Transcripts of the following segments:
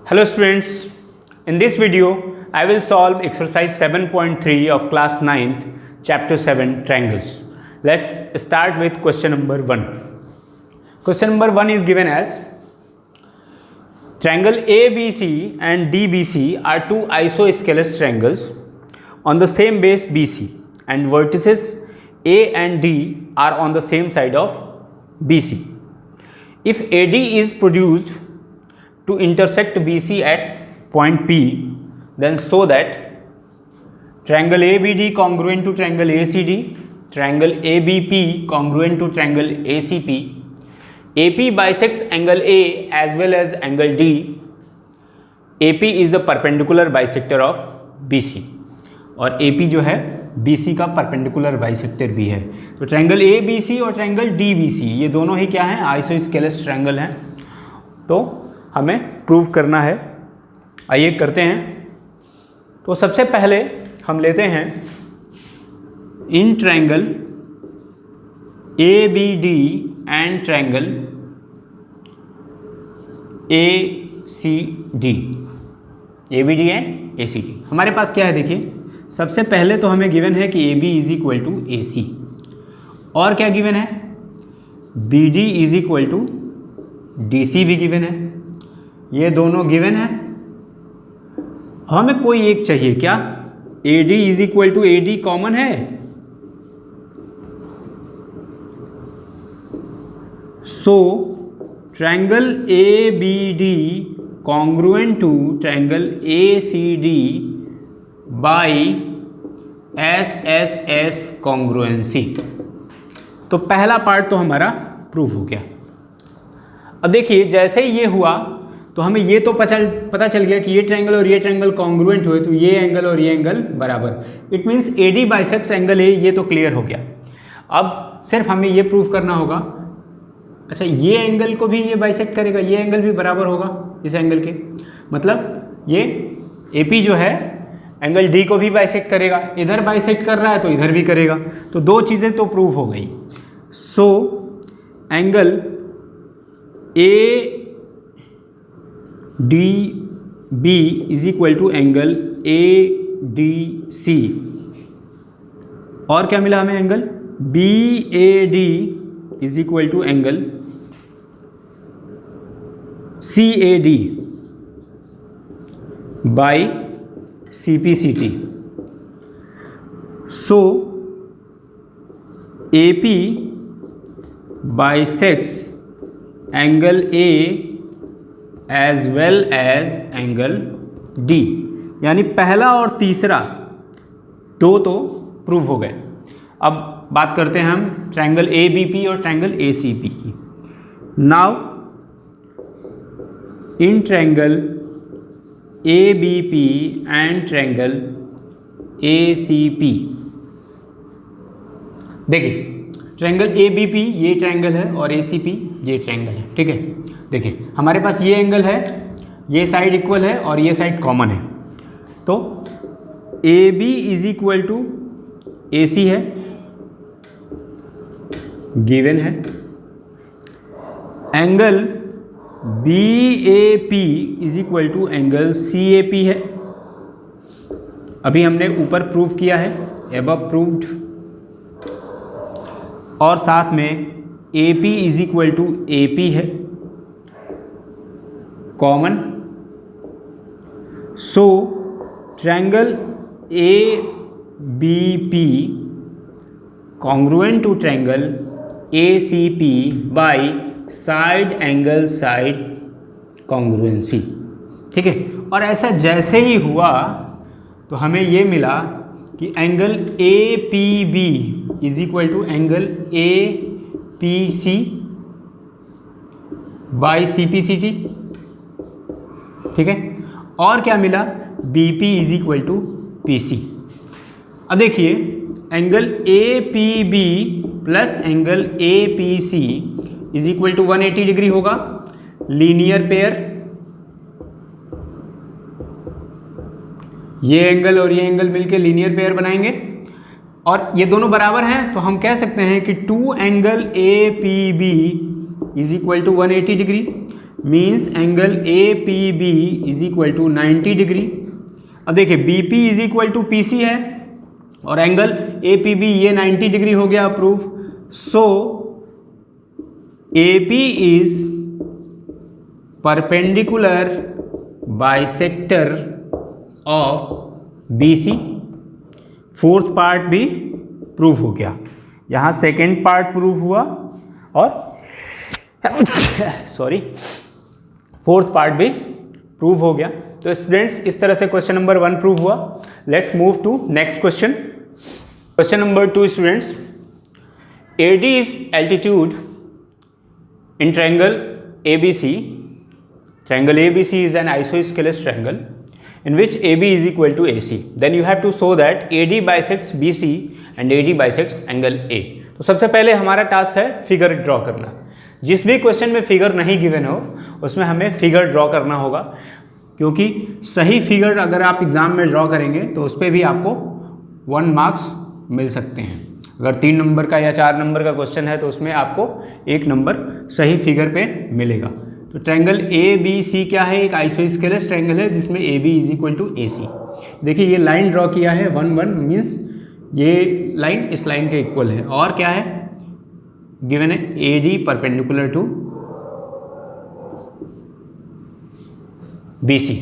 Hello students, in this video I will solve exercise 7.3 of class 9th chapter 7 triangles. Let's start with question number 1. Question number 1 is given as triangle ABC and DBC are two isosceles triangles on the same base BC and vertices A and D are on the same side of BC. If AD is produced to intersect BC at point P, then show that triangle ABD congruent to triangle ACD, triangle ABP congruent to triangle ACP, AP bisects angle A as well as angle D, AP is the perpendicular bisector of BC और AP जो है BC का perpendicular bisector भी है। तो triangle ABC और triangle DBC ये दोनों ही क्या हैं, आइसोस्केलेस ट्रायंगल हैं। तो हमें प्रूव करना है, आइए करते हैं। तो सबसे पहले हम लेते हैं इन triangle ABD and triangle ACD, ABD and ACD। हमारे पास क्या है, देखिए सबसे पहले तो हमें गिवन है कि AB is equal to AC और क्या गिवन है, BD is equal to DC भी गिवन है। ये दोनों गिवन है, हमें कोई एक चाहिए। क्या AD is equal to AD common है, so triangle ABD congruent to triangle ACD by SSS congruency. तो पहला पार्ट तो हमारा प्रूफ हो गया। अब देखिए जैसे ही ये हुआ तो हमें ये तो पता चल गया कि ये ट्रायंगल और ये ट्रायंगल कॉन्ग्रुएंट हुए तो ये एंगल और ये एंगल बराबर, it means AD bisects angle A, ये तो क्लियर हो गया। अब सिर्फ हमें ये प्रूफ करना होगा, अच्छा ये एंगल को भी ये बाइसेक्ट करेगा, ये एंगल भी बराबर होगा इस एंगल के, मतलब ये AP जो है एंगल D को भी बाइसेक्ट करेगा, इधर बाइसेक्ट कर रहा है तो इधर भी करेगा। तो दो चीज़ें तो प्रूफ हो गई। So angle ADB is equal to angle ADC और क्या मिला हमें, angle BAD is equal to angle CAD by CPCT। So AP bisects angle A as well as angle D, यानी पहला और तीसरा दो तो प्रूव हो गए। अब बात करते हैं हम ट्रायंगल ABP और ट्रायंगल ACP की। Now in triangle ABP and triangle ACP, देखिए ट्रायंगल ABP ये ट्रायंगल है और ACP ये ट्रायंगल है, ठीक है। देखिए हमारे पास ये एंगल है, ये साइड इक्वल है और ये साइड कॉमन है, तो AB is equal to AC है, गिवन है। Angle BAP is equal to angle CAP है, अभी हमने ऊपर प्रूव किया है, एबव प्रूव्ड। और साथ में AP is equal to AP है, common. So triangle ABP congruent to triangle ACP by side angle side congruency, ठीक है। और ऐसा जैसे ही हुआ तो हमें ये मिला कि angle APB is equal to angle APC by CPCT, ठीक है। और क्या मिला, BP is equal to PC। अब देखिए angle APB plus angle APC is equal to 180 degree होगा, लीनियर पेयर। ये एंगल और ये एंगल मिलके लीनियर पेयर बनाएंगे और ये दोनों बराबर हैं, तो हम कह सकते हैं कि two angle APB is equal to 180 degree. Means angle A P B is equal to 90 degree. अब देखिए B P is equal to P C है और एंगल ए पी बी ये 90 डिग्री हो गया approve. So A P is perpendicular bisector of B C. Fourth part भी prove हो गया, यहाँ सेकेंड पार्ट प्रूव हुआ और सॉरी फोर्थ पार्ट भी प्रूव हो गया। तो स्टूडेंट्स इस तरह से क्वेश्चन नंबर 1 प्रूव हुआ। Let's move to next question. Question number 2 students, AD is altitude in triangle ABC. Triangle ABC is an isosceles triangle in which AB is equal to AC. Then you have to show that AD bisects BC and AD bisects angle A. तो सबसे पहले हमारा task है figure draw करना। जिस भी question में figure नहीं गिवन हो उसमें हमें फिगर ड्रॉ करना होगा, क्योंकि सही फिगर अगर आप एग्ज़ाम में ड्रॉ करेंगे तो उस पर भी आपको 1 मार्क्स मिल सकते हैं। अगर 3 नंबर का या 4 नंबर का क्वेश्चन है तो उसमें आपको 1 नंबर सही फिगर पे मिलेगा। तो ट्रायंगल ए बी सी क्या है, एक आइसोस्केलेस ट्रायंगल है जिसमें A B is equal to A C. देखिए ये लाइन ड्रॉ किया है 1 1 मीन्स ये लाइन इस लाइन के इक्वल है। और क्या है गिवन है A D perpendicular to B C.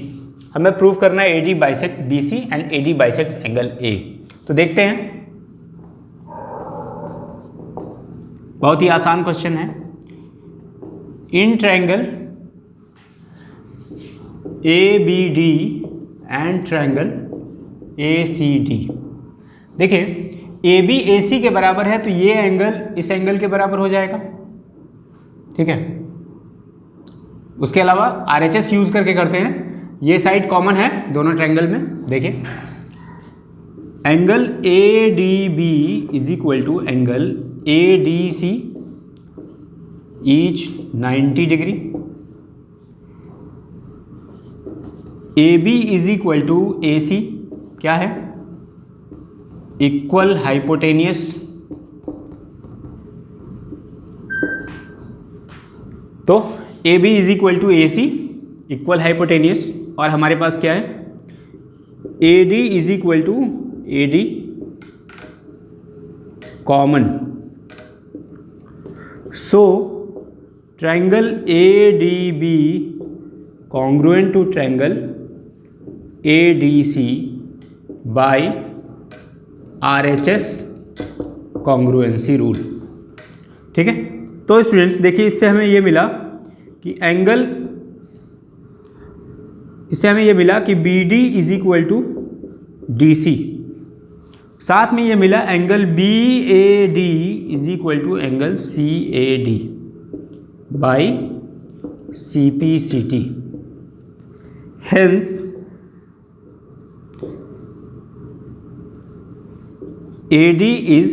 हमें प्रूव करना है A D bisect B C and A D bisect angle A. तो देखते हैं, बहुत ही आसान क्वेश्चन है। In triangle A B D and triangle A C D, देखिए ए बी ए सी के बराबर है तो ये एंगल इस एंगल के बराबर हो जाएगा, ठीक है। उसके अलावा आर एच एस यूज करके करते हैं, ये साइड कॉमन है दोनों ट्रायंगल में। देखिए angle A D B is equal to angle A D C each 90 degree. A B is equal to A C क्या है, इक्वल हाइपोटेनियस। तो A B is equal to A C equal hypotenuse, और हमारे पास क्या है A D is equal to A D common. So triangle A D B congruent to triangle A D C by R H S congruency rule, ठीक है। तो students देखिए इससे हमें ये मिला कि एंगल, इससे हमें ये मिला कि B D is equal to D C, साथ में ये मिला angle B A D is equal to angle C A D by C P C T. Hence AD is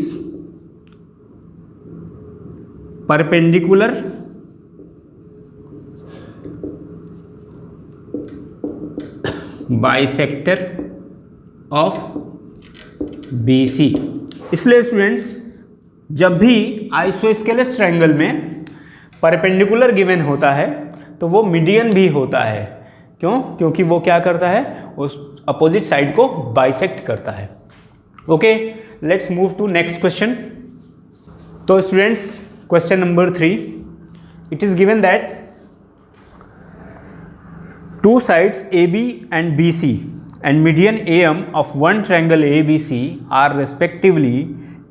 perpendicular bisector of BC। इसलिए स्टूडेंट्स जब भी isosceles triangle में perpendicular given होता है तो वो मीडियन भी होता है। क्यों? क्योंकि वो क्या करता है, उस अपोजिट साइड को बाइसेक्ट करता है। Okay, let's move to next question. तो students question number 3, it is given that two sides AB and BC and median AM of one triangle ABC are respectively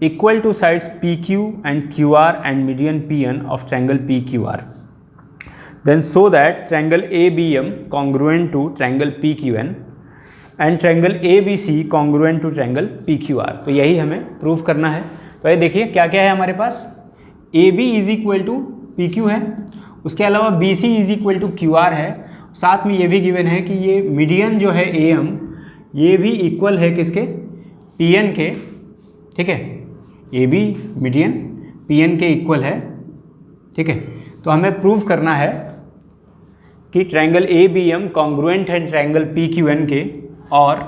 equal to sides PQ and QR and median PN of triangle PQR. Then show that triangle ABM congruent to triangle PQN and triangle A B C congruent to triangle P Q R. तो यही हमें prove करना है। तो ये देखिए क्या क्या है हमारे पास, A B is equal to P Q है, उसके अलावा B C is equal to Q R है, साथ में ये भी गिवन है कि ये मीडियन जो है ए एम ये भी इक्वल है किसके, पी एन के, ठीक है। A B median P N के इक्वल है, ठीक है। तो हमें प्रूव करना है कि triangle A B M congruent है ट्रायंगल पी क्यू एन के और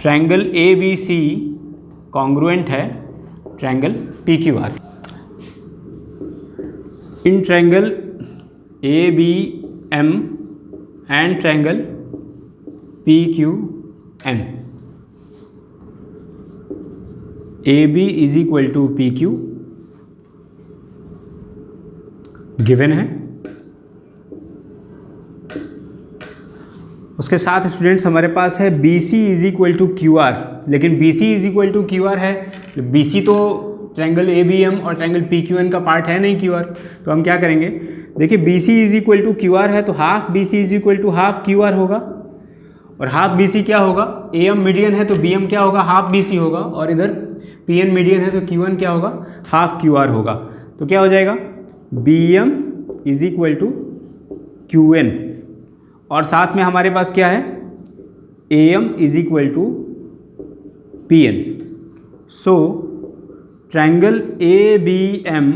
triangle A B C congruent है triangle P Q R. In triangle ABM and triangle PQN. AB is equal to PQ given है। उसके साथ स्टूडेंट्स हमारे पास है BC is equal to QR, लेकिन BC is equal to QR है, BC तो ट्रायंगल ABM और ट्रायंगल PQN का पार्ट है नहीं QR, तो हम क्या करेंगे, देखिए BC is equal to QR है तो half BC is equal to half QR होगा, और हाफ BC क्या होगा, AM मीडियन है तो BM क्या होगा, हाफ BC होगा, और इधर PN मीडियन है तो QN क्या होगा, हाफ QR होगा। तो क्या हो जाएगा, BM is equal to QN, और साथ में हमारे पास क्या है, AM is equal to PN। So triangle ABM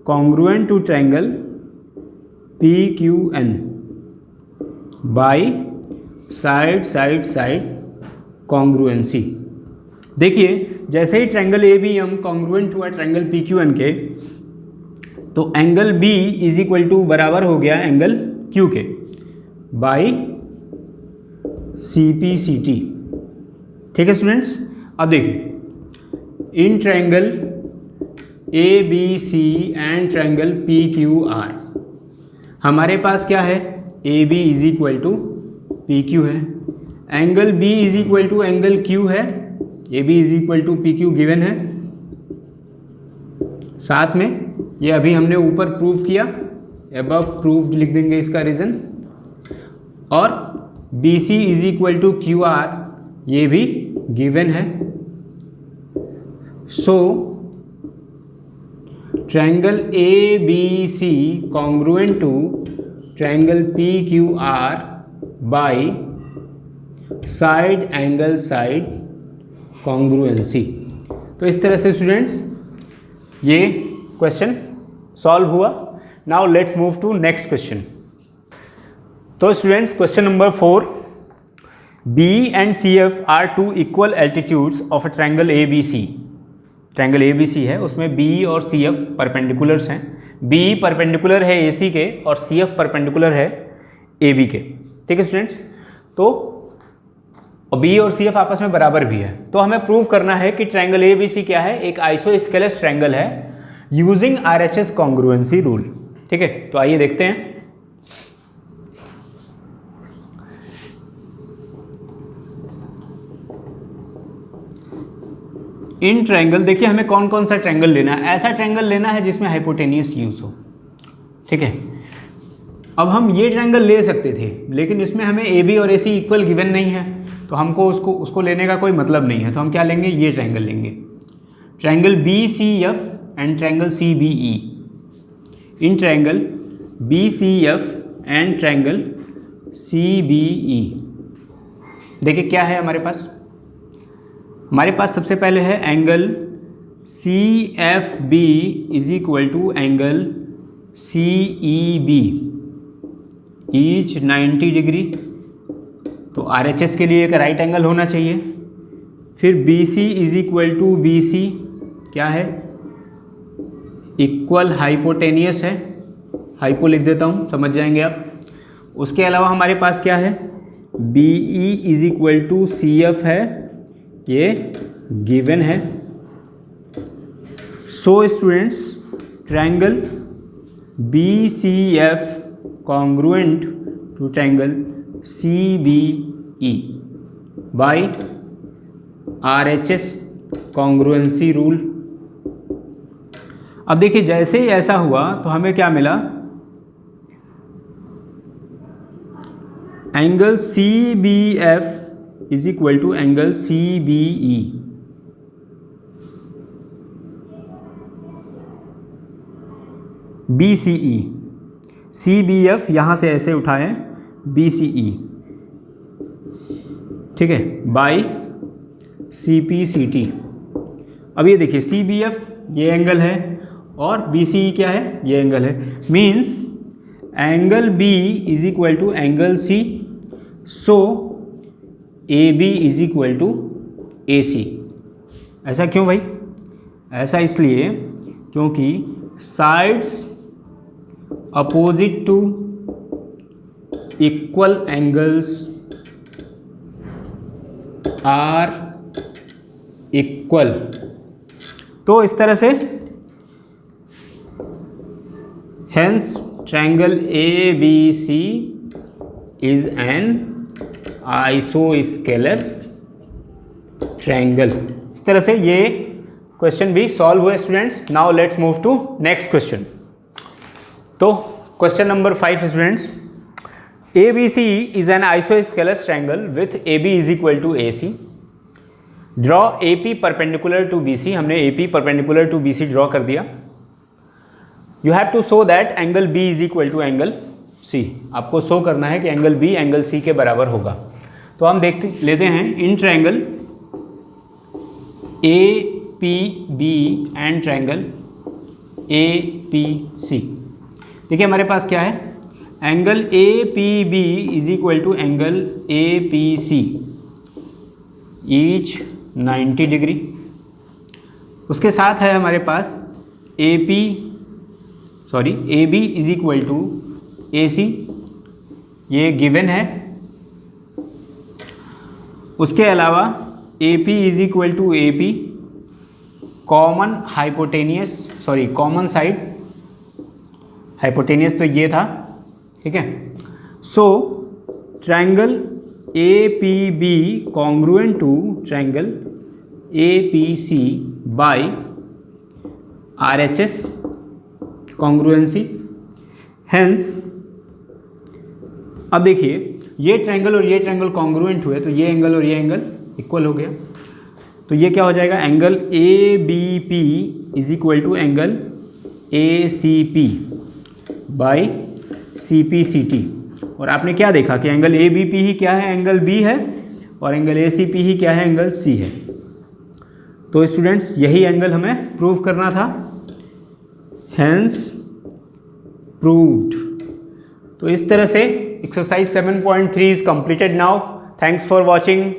congruent to triangle PQN by side side side congruency. देखिए जैसे ही ट्रायंगल ABM कॉन्ग्रुएंट हुआ ट्रायंगल PQN के, तो angle B is equal to बराबर हो गया एंगल Q के बाई CPCT। ठीक है स्टूडेंट्स, अब देखिए in triangle ABC and triangle PQR हमारे पास क्या है, AB is equal to PQ है, angle B is equal to angle Q है, AB is equal to PQ given है, साथ में ये अभी हमने ऊपर प्रूव किया, अबव प्रूव्ड लिख देंगे इसका रीजन, और BC is equal to QR ये भी गिवन है। So triangle ABC congruent to triangle PQR by side angle side congruency. तो इस तरह से स्टूडेंट्स ये क्वेश्चन सॉल्व हुआ। Now let's move to next question. तो students question number 4, B and CF are two equal altitudes of a triangle ABC। Triangle ABC है, उसमें B और CF परपेंडिकुलर्स हैं। B परपेंडिकुलर है AC के और CF परपेंडिकुलर है AB के। ठीक है स्टूडेंट्स, तो B और CF आपस में बराबर भी है, तो हमें प्रूव करना है कि ट्रायंगल ABC क्या है, एक आइसोस्केलेस ट्रायंगल है यूजिंग RHS कॉन्ग्रुएंसी रूल। ठीक है, तो आइए देखते हैं। इन ट्रायंगल, देखिए हमें कौन कौन सा ट्रायंगल लेना है, ऐसा ट्रायंगल लेना है जिसमें हाइपोटेनियस यूज हो। ठीक है, अब हम ये ट्रायंगल ले सकते थे, लेकिन इसमें हमें AB और AC इक्वल गिवन नहीं है, तो हमको उसको लेने का कोई मतलब नहीं है, तो हम क्या लेंगे, ये ट्रायंगल लेंगे, triangle BCF and triangle CBE। In triangle BCF and triangle CBE देखिए क्या है हमारे पास, हमारे पास सबसे पहले है angle CFB is equal to angle CEB each 90 degree, तो RHS के लिए एक राइट एंगल होना चाहिए। फिर BC is equal to BC क्या है, इक्वल हाइपोटेनियस है, हाइपो लिख देता हूँ, समझ जाएंगे आप। उसके अलावा हमारे पास क्या है, BE is equal to CF है, ये गिवन है। So students triangle BCF congruent to triangle CBE by RHS congruency rule. अब देखिए जैसे ही ऐसा हुआ तो हमें क्या मिला, angle CBF is equal to angle CBE। BCE, CBF यहाँ से ऐसे उठाएं, BCE, ठीक है, बाय CPCT। अब ये देखिए CBF ये एंगल है और BCE क्या है, ये एंगल है, means angle B is equal to angle C। So AB is equal to AC। ऐसा क्यों भाई, ऐसा इसलिए क्योंकि sides opposite to equal angles are equal. तो इस तरह से hence triangle ABC is an isosceles triangle. इस तरह से ये क्वेश्चन भी सॉल्व हुए students. Now let's move to next question. तो question number 5 students, ABC is an isosceles triangle with AB is equal to AC. Draw AP perpendicular to BC. हमने AP perpendicular to BC draw कर दिया। You have to show that angle B is equal to angle C. आपको show करना है कि angle B angle C के बराबर होगा। तो हम लेते हैं इन triangle APB and triangle APC। देखिए हमारे पास क्या है, angle APB is equal to angle APC each 90 degree. उसके साथ है हमारे पास AB is equal to AC, ये गिवन है। उसके अलावा AP is equal to AP, common side, hypotenuse तो ये था, ठीक है। So triangle APB congruent to triangle APC by RHS congruency. Hence अब देखिए ये ट्रायंगल और ये ट्रायंगल कॉन्ग्रुएंट हुए तो ये एंगल और ये एंगल इक्वल हो गया। तो ये क्या हो जाएगा, angle ABP is equal to angle ACP by CPCT। और आपने क्या देखा कि एंगल ABP ही क्या है, एंगल B है, और एंगल ACP ही क्या है, एंगल C है। तो स्टूडेंट्स यही एंगल हमें प्रूव करना था, हेंस प्रूव्ड। तो इस तरह से exercise 7.3 is completed now. Thanks for watching.